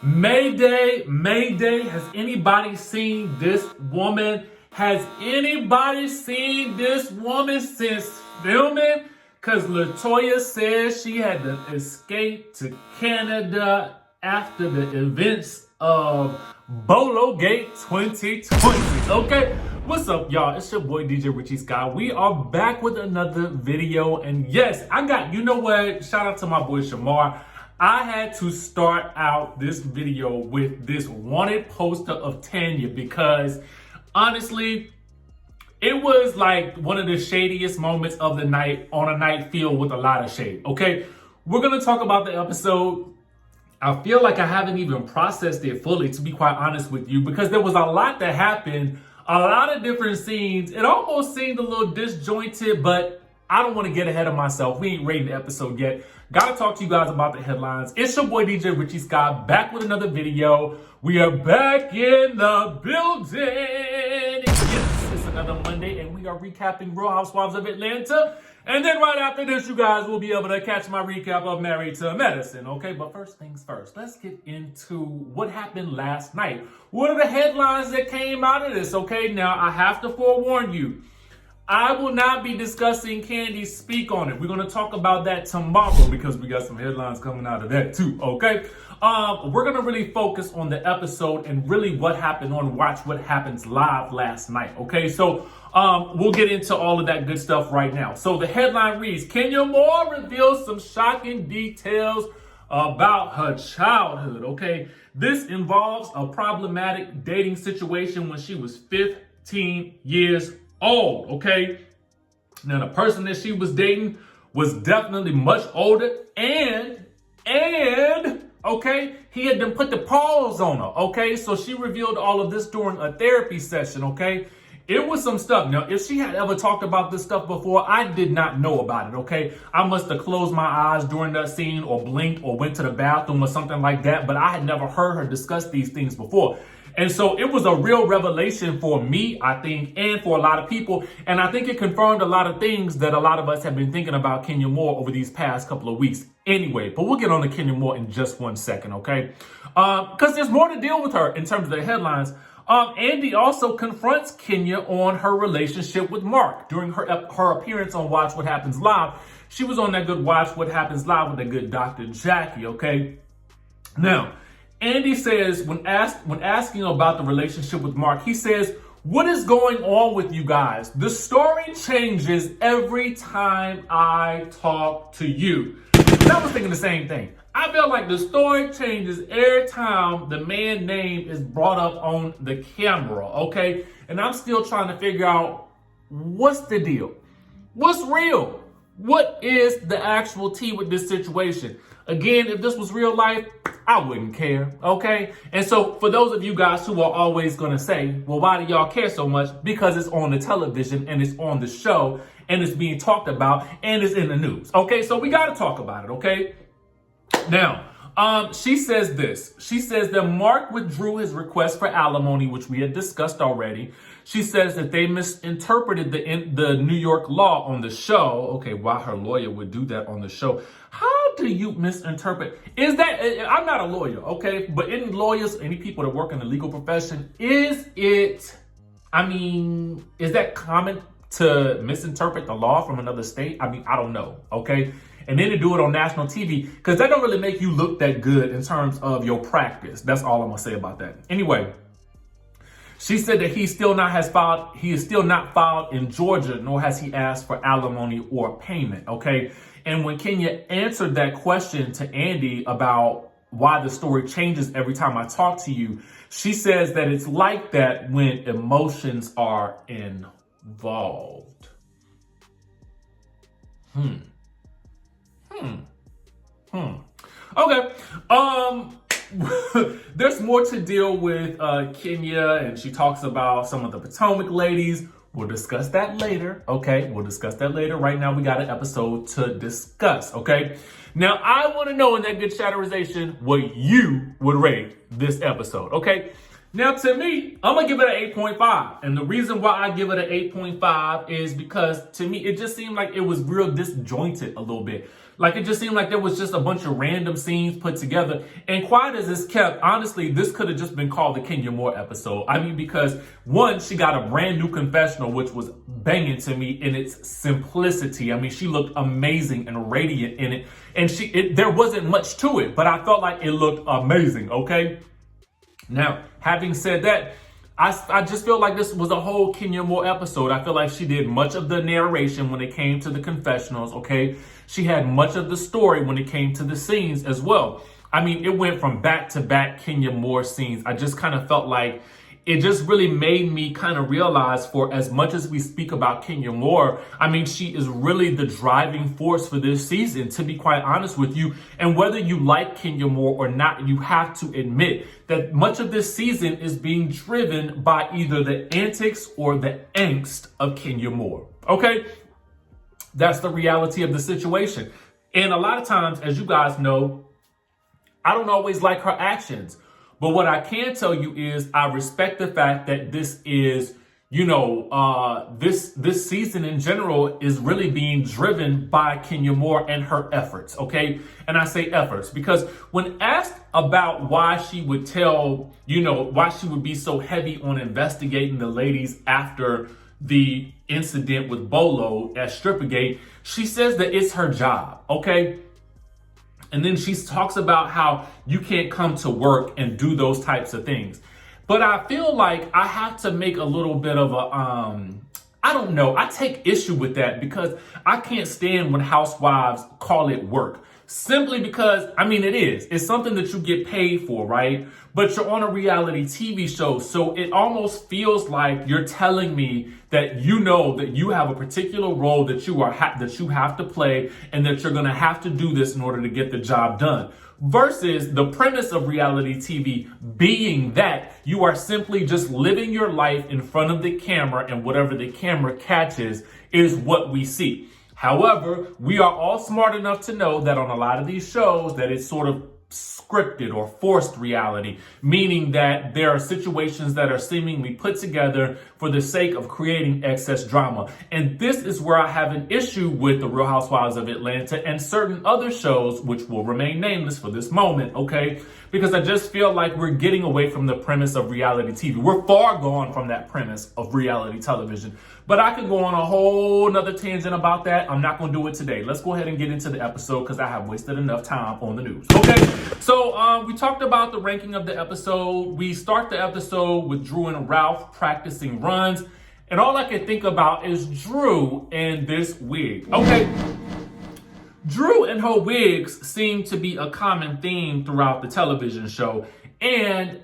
Mayday, Mayday. Has anybody seen this woman? Has anybody seen this woman since filming? Because LaToya says she had to escape to Canada after the events of Bologate 2020. Okay, what's up, y'all? It's your boy DJ Richie Skye. We are back with another video, and yes, you know what? Shout out to my boy Shamari. I had to start out this video with this wanted poster of Tanya because honestly, it was like one of the shadiest moments of the night on a night filled with a lot of shade. Okay, we're gonna talk about the episode. I feel like I haven't even processed it fully, to be quite honest with you, because there was a lot that happened, a lot of different scenes. It almost seemed a little disjointed, but I don't want to get ahead of myself. We ain't rating the episode yet. Gotta talk to you guys about the headlines. It's your boy DJ Richie Skye back with another video. We are back in the building. Yes, it's another Monday and we are recapping Real Housewives of Atlanta. And then right after this, you guys will be able to catch my recap of Married to Medicine. Okay, but first things first, let's get into what happened last night. What are the headlines that came out of this? Okay, now I have to forewarn you. I will not be discussing Kandi's speak on it. We're going to talk about that tomorrow because we got some headlines coming out of that too, okay? We're going to really focus on the episode and really what happened on Watch What Happens Live last night, okay? So we'll get into all of that good stuff right now. So the headline reads, Kenya Moore reveals some shocking details about her childhood, okay? This involves a problematic dating situation when she was 15 years old, okay? Now, the person that she was dating was definitely much older and okay, he had them put the pause on her, okay? So she revealed all of this during a therapy session, okay? It was some stuff. Now, if she had ever talked about this stuff before, I did not know about it, okay? I must have closed my eyes during that scene or blinked or went to the bathroom or something like that, but I had never heard her discuss these things before. And so it was a real revelation for me, I think, and for a lot of people. And I think it confirmed a lot of things that a lot of us have been thinking about Kenya Moore over these past couple of weeks. Anyway, but we'll get on to Kenya Moore in just 1 second, okay? Because there's more to deal with her in terms of the headlines. Kandi also confronts Kenya on her relationship with Marc during her appearance on Watch What Happens Live. She was on that good Watch What Happens Live with that good Dr. Jackie, okay? Now, Kandi says, when asking about the relationship with Marc, he says, what is going on with you guys? The story changes every time I talk to you. And I was thinking the same thing. I feel like the story changes every time the man's name is brought up on the camera, okay? And I'm still trying to figure out what's the deal? What's real? What is the actual tea with this situation? Again, if this was real life, I wouldn't care, okay? And so for those of you guys who are always going to say, well, why do y'all care so much? Because it's on the television and it's on the show and it's being talked about and it's in the news, okay? So we got to talk about it, okay? Now, she says this. She says that Marc withdrew his request for alimony, which we had discussed already. She says that they misinterpreted the New York law on the show. Okay, why her lawyer would do that on the show. How do you misinterpret? Is that, I'm not a lawyer, okay? But any lawyers, any people that work in the legal profession, is that common to misinterpret the law from another state? I mean, I don't know, okay? And then to do it on national TV, because that don't really make you look that good in terms of your practice. That's all I'm gonna say about that. Anyway, she said that he is still not filed in Georgia, nor has he asked for alimony or payment, okay? And when Kenya answered that question to Kandi about why the story changes every time I talk to you, she says that it's like that when emotions are involved. Okay. There's more to deal with Kenya, and she talks about some of the Potomac ladies. We'll discuss that later, okay? We'll discuss that later. Right now, we got an episode to discuss, okay? Now, I want to know in that good chatterization what you would rate this episode, okay? Now, to me, I'm going to give it an 8.5. And the reason why I give it an 8.5 is because, to me, it just seemed like it was real disjointed a little bit. Like, it just seemed like there was just a bunch of random scenes put together. And quiet as it's kept, honestly, this could have just been called the Kenya Moore episode. I mean, because one, she got a brand new confessional, which was banging to me in its simplicity. I mean, she looked amazing and radiant in it. And there wasn't much to it, but I felt like it looked amazing, okay? Now, having said that, I just feel like this was a whole Kenya Moore episode. I feel like she did much of the narration when it came to the confessionals, okay? She had much of the story when it came to the scenes as well. I mean, it went from back-to-back Kenya Moore scenes. I just kind of felt like it just really made me kind of realize, for as much as we speak about Kenya Moore, I mean, she is really the driving force for this season, to be quite honest with you. And whether you like Kenya Moore or not, you have to admit that much of this season is being driven by either the antics or the angst of Kenya Moore. Okay? That's the reality of the situation. And a lot of times, as you guys know, I don't always like her actions. But what I can tell you is I respect the fact that this is, this season in general is really being driven by Kenya Moore and her efforts, okay? And I say efforts because when asked about why she would tell, why she would be so heavy on investigating the ladies after the incident with Bolo at Strippergate, she says that it's her job, okay? And then she talks about how you can't come to work and do those types of things. But I feel like I have to make a little bit of I don't know. I take issue with that because I can't stand when housewives call it work. Simply because, I mean, it is. It's something that you get paid for, right? But you're on a reality TV show. So it almost feels like you're telling me that you know that you have a particular role that you have to play and that you're going to have to do this in order to get the job done. Versus the premise of reality TV being that you are simply just living your life in front of the camera, and whatever the camera catches is what we see. However, we are all smart enough to know that on a lot of these shows that it's sort of scripted or forced reality, meaning that there are situations that are seemingly put together for the sake of creating excess drama. And this is where I have an issue with the Real Housewives of Atlanta and certain other shows, which will remain nameless for this moment, okay? Because I just feel like we're getting away from the premise of reality TV. We're far gone from that premise of reality television. But I could go on a whole nother tangent about that. I'm not going to do it today. Let's go ahead and get into the episode because I have wasted enough time on the news. Okay, so we talked about the ranking of the episode. We start the episode with Drew and Ralph practicing runs. And all I can think about is Drew and this wig. Okay, Drew and her wigs seem to be a common theme throughout the television show. And,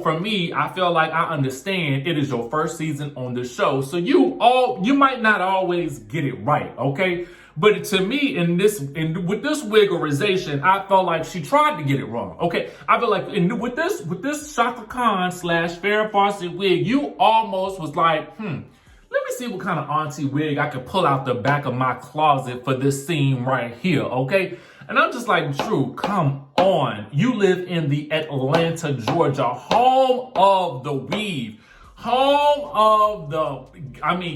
for me, I feel like I understand it is your first season on the show. So you might not always get it right, okay? But to me, with this wigorization, I felt like she tried to get it wrong, okay? I feel like with this Shaka Khan / Farrah Fawcett wig, you almost was like, let me see what kind of auntie wig I could pull out the back of my closet for this scene right here, okay? And I'm just like, Drew, come on. You live in the Atlanta, Georgia, home of the weave, home of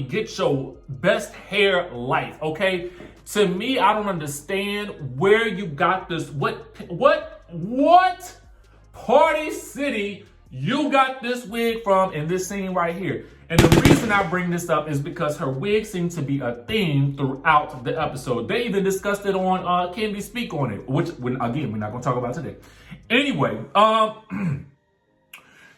get your best hair life, okay? To me, I don't understand where you got this. What party city you got this wig from in this scene right here? And the reason I bring this up is because her wig seemed to be a theme throughout the episode. They even discussed it on Can We Speak on it, which, again, we're not going to talk about today. Anyway,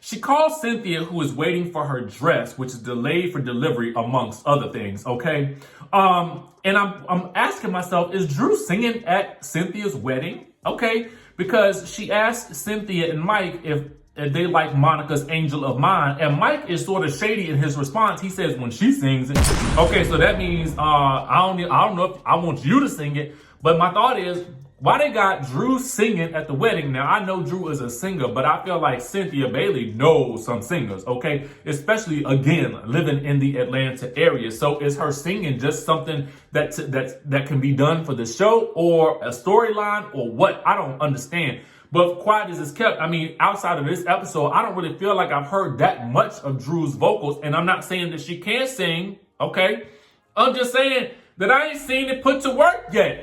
she calls Cynthia, who is waiting for her dress, which is delayed for delivery, amongst other things, okay? And I'm asking myself, is Drew singing at Cynthia's wedding? Okay, because she asked Cynthia and Mike if they like Monica's Angel of Mine, and Mike is sort of shady in his response. He says when she sings it, okay, so that means I don't know if I want you to sing it, but my thought is, why they got Drew singing at the wedding? Now, I know Drew is a singer, but I feel like Cynthia Bailey knows some singers, okay? Especially, again, living in the Atlanta area. So is her singing just something that can be done for the show or a storyline or what? I don't understand. But quiet as it's kept, I mean, outside of this episode, I don't really feel like I've heard that much of Drew's vocals. And I'm not saying that she can't sing, okay? I'm just saying that I ain't seen it put to work yet.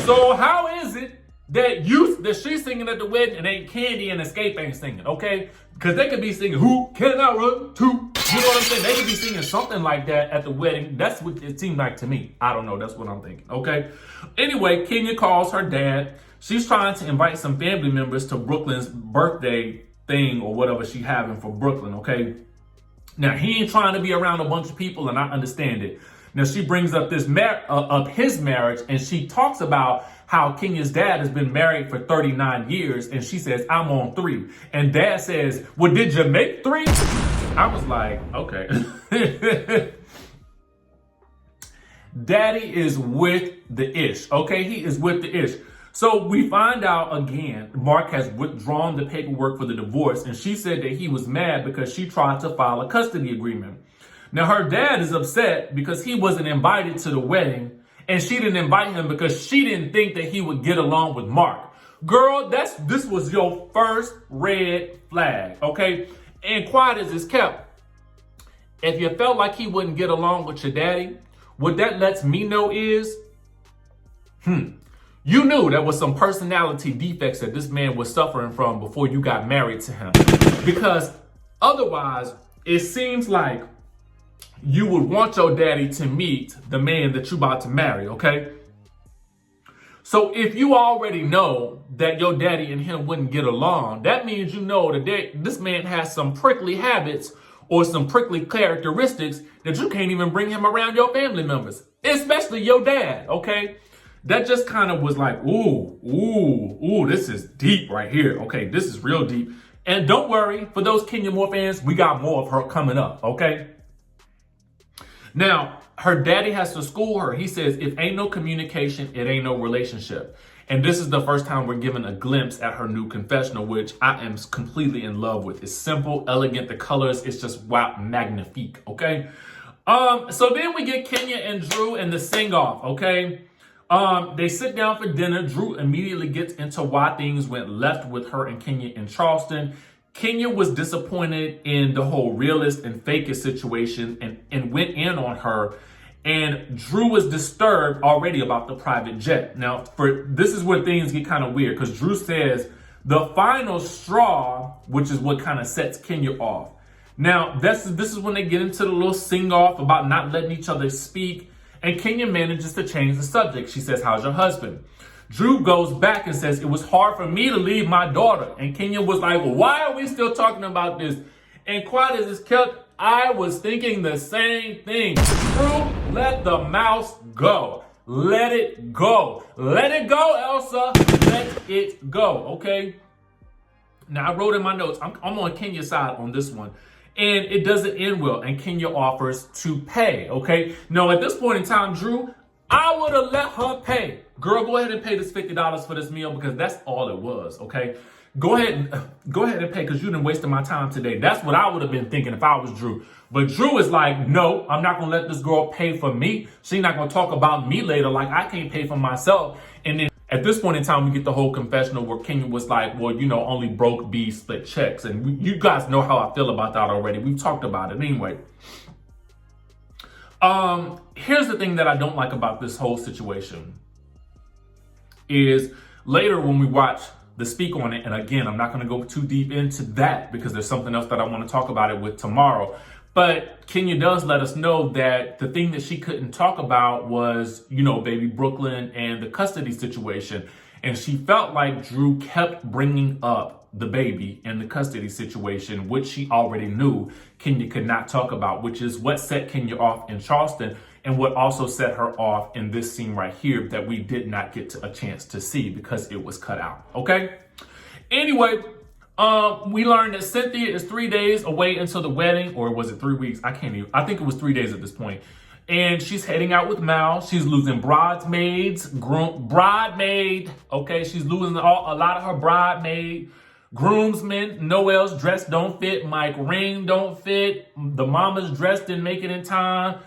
So how is it that she's singing at the wedding and ain't Kandi and Escape ain't singing, okay? Because they could be singing, who can I run to? You know what I'm saying? They could be singing something like that at the wedding. That's what it seemed like to me. I don't know. That's what I'm thinking, okay? Anyway, Kenya calls her dad. She's trying to invite some family members to Brooklyn's birthday thing or whatever she having for Brooklyn, okay? Now, he ain't trying to be around a bunch of people, and I understand it. Now, she brings up his marriage, and she talks about how Kenya's dad has been married for 39 years, and she says, I'm on 3. And dad says, well, did you make 3? I was like, okay. Daddy is with the ish, okay? He is with the ish. So we find out again, Marc has withdrawn the paperwork for the divorce, and she said that he was mad because she tried to file a custody agreement. Now, her dad is upset because he wasn't invited to the wedding, and she didn't invite him because she didn't think that he would get along with Marc. Girl, this was your first red flag, okay? And quiet as it's kept, if you felt like he wouldn't get along with your daddy, what that lets me know is, you knew there was some personality defects that this man was suffering from before you got married to him. Because otherwise, it seems like you would want your daddy to meet the man that you about to marry, okay? So if you already know that your daddy and him wouldn't get along, that means you know that this man has some prickly habits or some prickly characteristics that you can't even bring him around your family members, especially your dad, okay? That just kind of was like, ooh, this is deep right here. Okay, this is real deep. And don't worry, for those Kenya Moore fans, we got more of her coming up, okay? Now, her daddy has to school her. He says, if ain't no communication, it ain't no relationship. And this is the first time we're given a glimpse at her new confessional, which I am completely in love with. It's simple, elegant, the colors, it's just wow, magnifique, okay? So then we get Kenya and Drew and the sing-off, okay? They sit down for dinner. Drew immediately gets into why things went left with her and Kenya in Charleston. Kenya was disappointed in the whole realist and fakest situation and went in on her. And Drew was disturbed already about the private jet. Now, this is where things get kind of weird, because Drew says the final straw, which is what kind of sets Kenya off. Now, this is when they get into the little sing-off about not letting each other speak. And Kenya manages to change the subject. She says, how's your husband? Drew goes back and says, it was hard for me to leave my daughter. And Kenya was like, well, why are we still talking about this? And quiet as it's kept, I was thinking the same thing. Drew, let the mouse go. Let it go. Let it go, Elsa. Let it go, okay? Now, I wrote in my notes, I'm on Kenya's side on this one. And it doesn't end well, and Kenya offers to pay, okay? Now, at this point in time, Drew, I would have let her pay. Girl, go ahead and pay this $50 for this meal, because that's all it was, okay? Go ahead and pay, because you done wasted my time today. That's what I would have been thinking if I was Drew. But Drew is like, no, I'm not going to let this girl pay for me. She's not going to talk about me later like I can't pay for myself. And then at this point in time, we get the whole confessional where Kenya was like, well, you know, only broke B split checks. And you guys know how I feel about that already. We've talked about it anyway. Here's the thing that I don't like about this whole situation is later when we watch the speak on it, and again, I'm not going to go too deep into that because there's something else that I want to talk about it with tomorrow. But Kenya does let us know that the thing that she couldn't talk about was, you know, baby Brooklyn and the custody situation. And she felt like Drew kept bringing up the baby and the custody situation, which she already knew Kenya could not talk about, which is what set Kenya off in Charleston and what also set her off in this scene right here that we did not get a chance to see because it was cut out, okay? Anyway, we learned that Cynthia is 3 days away until the wedding, or was it 3 weeks? I think it was 3 days at this point. And she's heading out with Mal. She's losing bridesmaids, okay? She's losing a lot of her bridemaid, groomsmen. Noel's dress don't fit. Mike ring don't fit. The mama's dress didn't make it in time.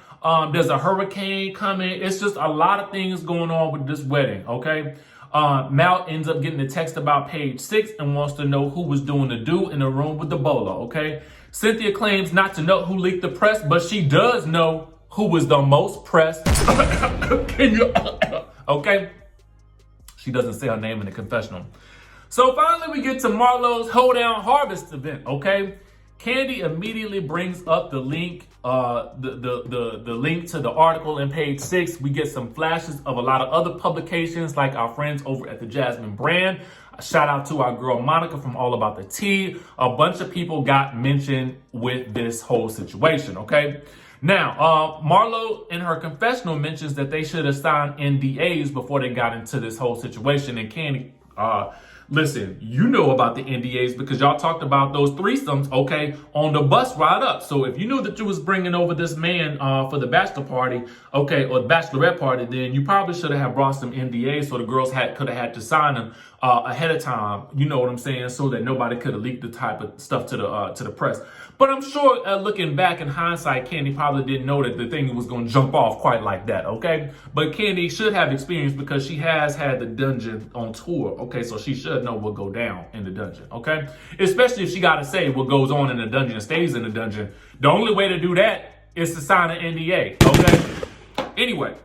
There's a hurricane coming. It's just a lot of things going on with this wedding, okay? Mal ends up getting a text about page 6 and wants to know who was doing the do in the room with the bolo, okay? Cynthia claims not to know who leaked the press, but she does know who was the most pressed. Okay? She doesn't say her name in the confessional. So finally we get to Marlo's Hoedown Harvest event, okay? Kandi immediately brings up the link, the link to the article in page 6. We get some flashes of a lot of other publications like our friends over at the Jasmine brand. Shout out to our girl Monica from All About the Tea. A bunch of people got mentioned with this whole situation, okay? Now, Marlo in her confessional mentions that they should have signed NDAs before they got into this whole situation. And Kandi, listen, you know about the NDAs because y'all talked about those threesomes, okay, on the bus ride up. So if you knew that you was bringing over this man for the bachelor party, okay, or the bachelorette party, then you probably should have brought some NDAs so the girls could have had to sign them ahead of time. You know what I'm saying? So that nobody could have leaked the type of stuff to the press. But I'm sure looking back in hindsight, Kandi probably didn't know that the thing was going to jump off quite like that, okay? But Kandi should have experience because she has had the dungeon on tour, okay? So she should know what go down in the dungeon, okay? Especially if she got to say what goes on in the dungeon and stays in the dungeon. The only way to do that is to sign an NDA, okay? Anyway,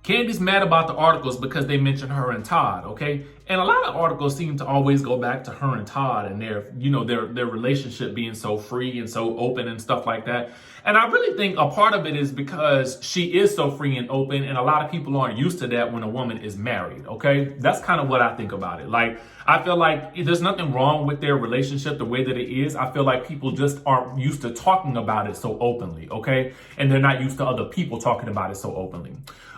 Kandi's mad about the articles because they mention her and Todd, okay? And a lot of articles seem to always go back to her and Todd and their relationship being so free and so open and stuff like that. And I really think a part of it is because she is so free and open, and a lot of people aren't used to that when a woman is married, okay? That's kind of what I think about it. Like, I feel like there's nothing wrong with their relationship the way that it is. I feel like people just aren't used to talking about it so openly, okay? And they're not used to other people talking about it so openly.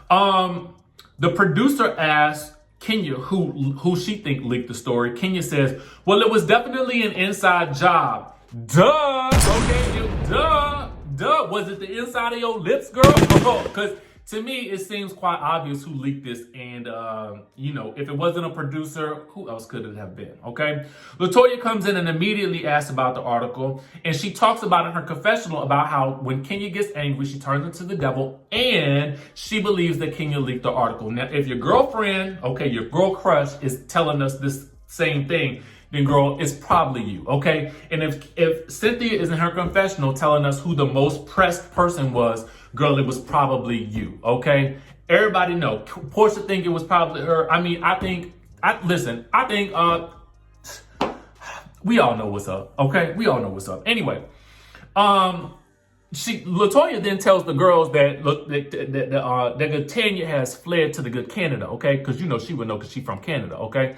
The producer asked Kenya who she think leaked the story. Kenya says, well, it was definitely an inside job. Duh. Okay, duh. Was it the inside of your lips, girl? Because to me, it seems quite obvious who leaked this. And, if it wasn't a producer, who else could it have been? Okay. LaToya comes in and immediately asks about the article. And she talks about in her confessional about how when Kenya gets angry, she turns into the devil. And she believes that Kenya leaked the article. Now, if your girlfriend, okay, your girl crush is telling us this same thing, then girl, it's probably you, okay? And if Cynthia is in her confessional telling us who the most pressed person was, girl, it was probably you, okay? Everybody know. Porsha think it was probably her. I mean, I think we all know what's up, okay? We all know what's up. Anyway, LaToya then tells the girls that Tanya has fled to the good Canada, okay? Because she would know because she's from Canada, okay?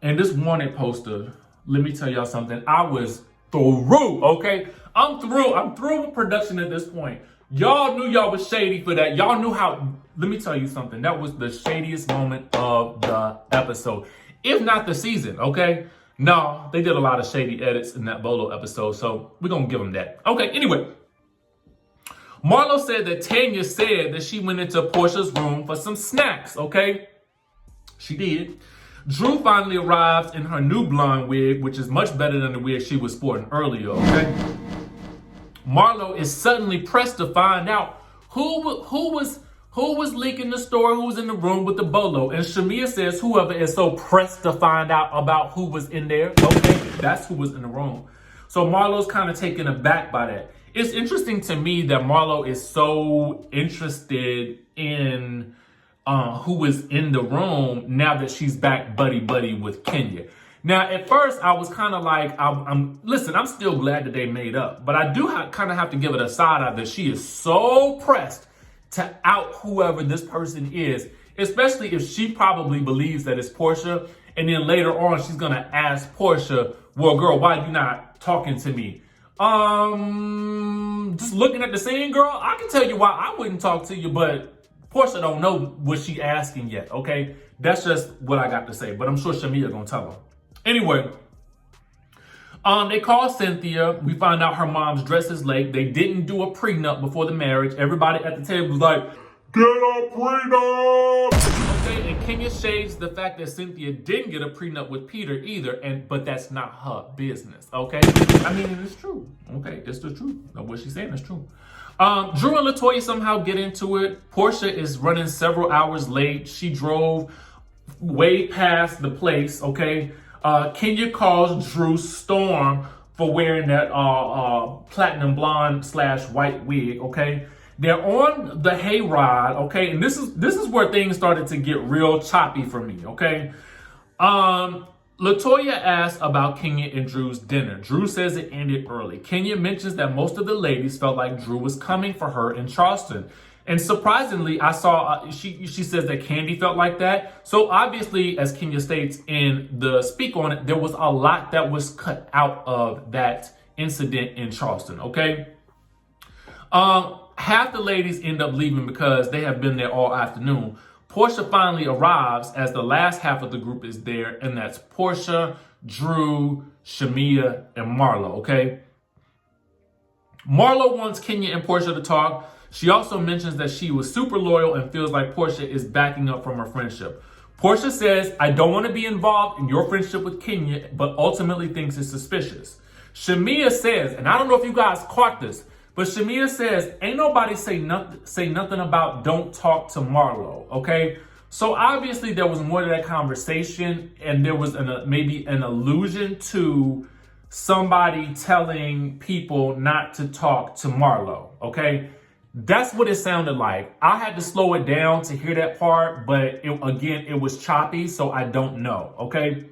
And this wanted poster, let me tell y'all something. I was through, okay? I'm through with production at this point. Y'all knew y'all was shady for that. Y'all knew how, let me tell you something. That was the shadiest moment of the episode. If not the season, okay? No, they did a lot of shady edits in that Bolo episode, so we're gonna give them that. Okay, anyway. Marlo said that Tanya said that she went into Porsha's room for some snacks, okay? She did. Drew finally arrives in her new blonde wig, which is much better than the wig she was sporting earlier, okay? Marlo is suddenly pressed to find out who was leaking the story, who was in the room with the bolo. And Shamir says whoever is so pressed to find out about who was in there, okay, that's who was in the room. So Marlo's kind of taken aback by that. It's interesting to me that Marlo is so interested in who was in the room now that she's back buddy with Kenya. Now, at first, I was kind of like, I'm still glad that they made up, but I do kind of have to give it a side eye that she is so pressed to out whoever this person is, especially if she probably believes that it's Porsha, and then later on, she's going to ask Porsha, well, girl, why are you not talking to me? Just looking at the scene, girl, I can tell you why I wouldn't talk to you, but Porsha don't know what she asking yet, okay? That's just what I got to say, but I'm sure Shamia gonna tell her. Anyway, they call Cynthia. We find out her mom's dress is late. They didn't do a prenup before the marriage. Everybody at the table was like, get a prenup! Okay, and Kenya shades the fact that Cynthia didn't get a prenup with Peter either, but that's not her business, okay? I mean, it's true, okay? It's the truth. What she's saying is true. Drew and LaToya somehow get into it. Porsha is running several hours late. She drove way past the place, okay? Kenya calls Drew Storm for wearing that platinum blonde / white wig, okay? They're on the hayride, okay? And this is where things started to get real choppy for me, okay? Latoya asks about Kenya and Drew's dinner. Drew says it ended early. Kenya mentions that most of the ladies felt like Drew was coming for her in Charleston. And surprisingly, I saw, she says that Kandi felt like that. So obviously, as Kenya states in the speak on it, there was a lot that was cut out of that incident in Charleston, okay? Half the ladies end up leaving because they have been there all afternoon. Porsha finally arrives as the last half of the group is there, and that's Porsha, Drew, Shamia, and Marlo, okay? Marlo wants Kenya and Porsha to talk. She also mentions that she was super loyal and feels like Porsha is backing up from her friendship. Porsha says, I don't want to be involved in your friendship with Kenya, but ultimately thinks it's suspicious. Shamia says, and I don't know if you guys caught this, but Shamia says, ain't nobody say nothing about don't talk to Marlo, okay? So obviously there was more to that conversation, and there was maybe an allusion to somebody telling people not to talk to Marlo, okay? That's what it sounded like. I had to slow it down to hear that part, but it was choppy, so I don't know, okay?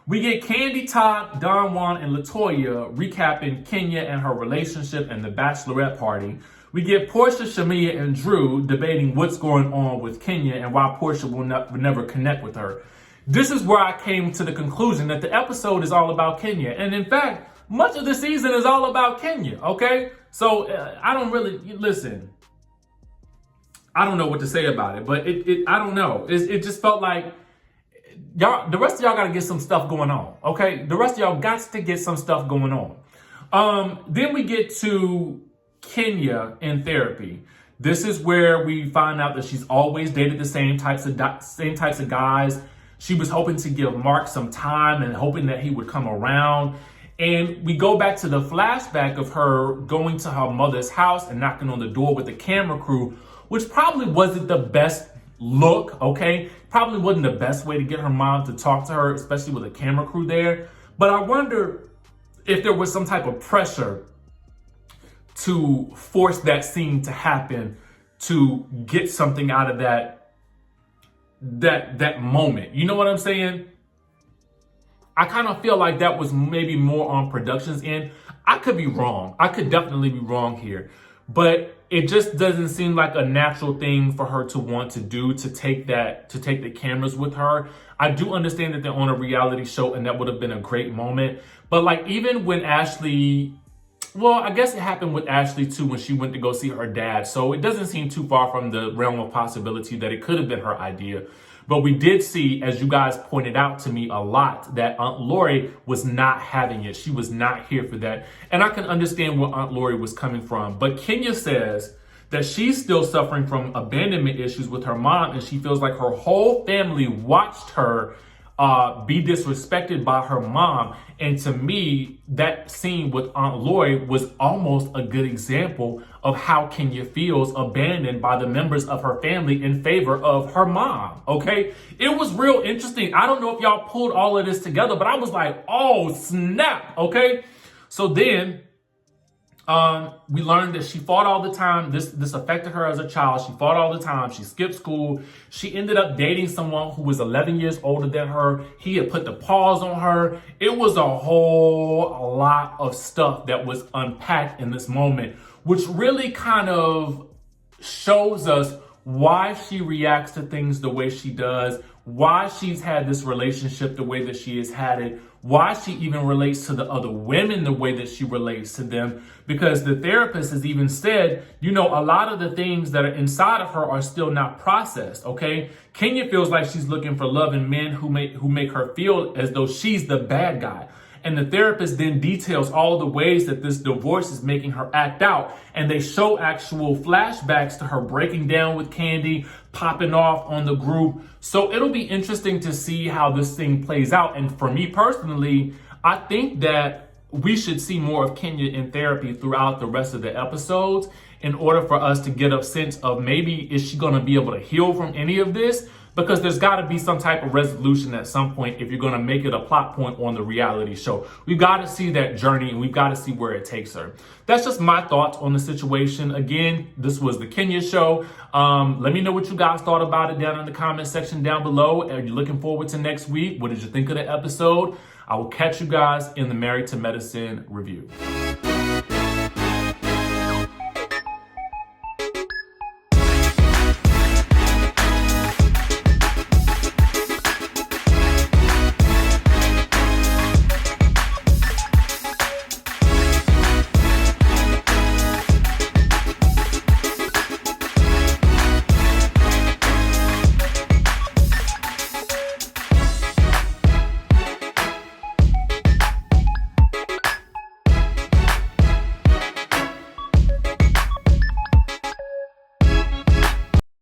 We get Kandi, Todd, Don Juan, and Latoya recapping Kenya and her relationship and the bachelorette party. We get Porsha, Shamia, and Drew debating what's going on with Kenya and why Porsha will never connect with her. This is where I came to the conclusion that the episode is all about Kenya. And in fact, much of the season is all about Kenya, okay? So I don't really, listen, I don't know what to say about it, but I don't know. It just felt like, y'all, the rest of y'all got to get some stuff going on, okay? The rest of y'all got to get some stuff going on. Then we get to Kenya in therapy. This is where we find out that she's always dated the same types of guys. She was hoping to give Marc some time and hoping that he would come around. And we go back to the flashback of her going to her mother's house and knocking on the door with the camera crew, which probably wasn't the best look, okay? Probably wasn't the best way to get her mom to talk to her, especially with a camera crew there. But I wonder if there was some type of pressure to force that scene to happen to get something out of that moment. You know what I'm saying? I kind of feel like that was maybe more on production's end. I could be wrong. I could definitely be wrong here. But it just doesn't seem like a natural thing for her to want to do, to take the cameras with her. I do understand that they're on a reality show and that would have been a great moment. But like even when Ashley, well, I guess it happened with Ashley too when she went to go see her dad. So it doesn't seem too far from the realm of possibility that it could have been her idea. But we did see, as you guys pointed out to me a lot, that Aunt Lori was not having it. She was not here for that. And I can understand where Aunt Lori was coming from. But Kenya says that she's still suffering from abandonment issues with her mom, and she feels like her whole family watched her be disrespected by her mom. And to me, that scene with Aunt Lori was almost a good example of how Kenya feels abandoned by the members of her family in favor of her mom, okay? It was real interesting. I don't know if y'all pulled all of this together, but I was like, oh, snap, okay? So then we learned that she fought all the time. This affected her as a child. She fought all the time. She skipped school. She ended up dating someone who was 11 years older than her. He had put the pause on her. It was a whole lot of stuff that was unpacked in this moment, which really kind of shows us why she reacts to things the way she does, why she's had this relationship the way that she has had it, why she even relates to the other women the way that she relates to them. Because the therapist has even said, you know, a lot of the things that are inside of her are still not processed, okay? Kenya feels like she's looking for love in men who make her feel as though she's the bad guy. And the therapist then details all the ways that this divorce is making her act out. And they show actual flashbacks to her breaking down with Kandi, popping off on the group. So it'll be interesting to see how this thing plays out. And for me personally, I think that we should see more of Kenya in therapy throughout the rest of the episodes in order for us to get a sense of maybe is she going to be able to heal from any of this? because there's got to be some type of resolution at some point if you're going to make it a plot point on the reality show. We've got to see that journey, and we've got to see where it takes her. That's just my thoughts on the situation. Again, this was the Kenya show. Let me know what you guys thought about it down in the comment section down below. Are you looking forward to next week? What did you think of the episode? I will catch you guys in the Married to Medicine review.